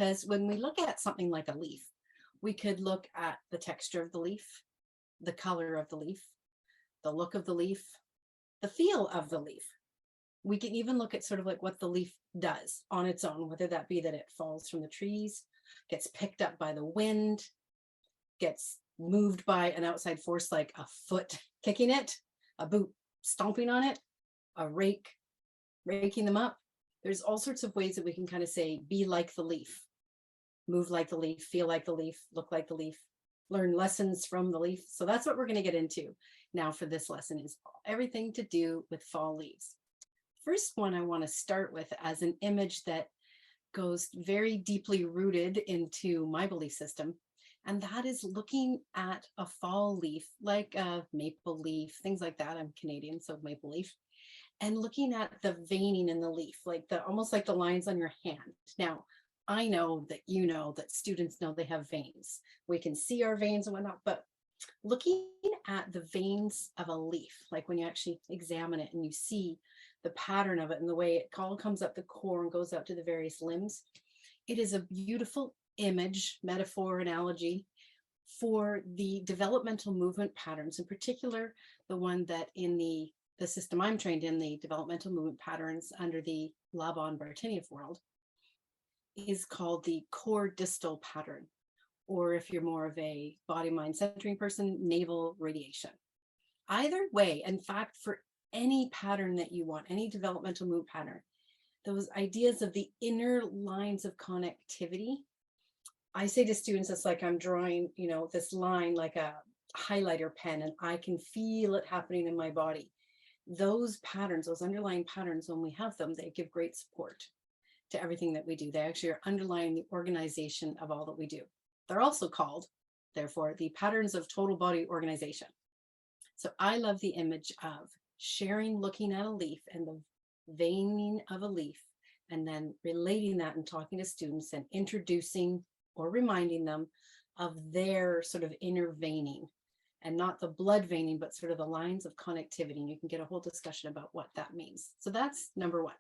because when we look at something like a leaf, we could look at the texture of the leaf, the color of the leaf, the look of the leaf, the feel of the leaf. We can even look at sort of like what the leaf does on its own, whether that be that it falls from the trees, gets picked up by the wind, gets moved by an outside force like a foot kicking it, a boot stomping on it, a rake raking them up. There's all sorts of ways that we can kind of say, be like the leaf, move like the leaf, feel like the leaf, look like the leaf, learn lessons from the leaf. So that's what we're going to get into now for this lesson, is everything to do with fall leaves. First one I want to start with as an image that goes very deeply rooted into my belief system. And that is looking at a fall leaf, like a maple leaf, things like that. I'm Canadian, so maple leaf. And looking at the veining in the leaf, like almost like the lines on your hand. Now, I know that you know that students know they have veins. We can see our veins and whatnot, but looking at the veins of a leaf, like when you actually examine it and you see the pattern of it and the way it all comes up the core and goes out to the various limbs, it is a beautiful image, metaphor, analogy for the developmental movement patterns, in particular, the one that in the system I'm trained in, the developmental movement patterns under the Laban-Bartenieff world, is called the core-distal pattern, or if you're more of a body-mind centering person, navel radiation. Either way, in fact, for any pattern that you want, any developmental movement pattern, those ideas of the inner lines of connectivity, I say to students, it's like I'm drawing, this line like a highlighter pen, and I can feel it happening in my body. Those patterns, those underlying patterns, when we have them, they give great support to everything that we do. They actually are underlying the organization of all that we do. They're also called, therefore, the patterns of total body organization. So I love the image of sharing, looking at a leaf and the veining of a leaf, and then relating that and talking to students and introducing or reminding them of their sort of inner veining, and not the blood veining, but sort of the lines of connectivity. And you can get a whole discussion about what that means. So that's number one.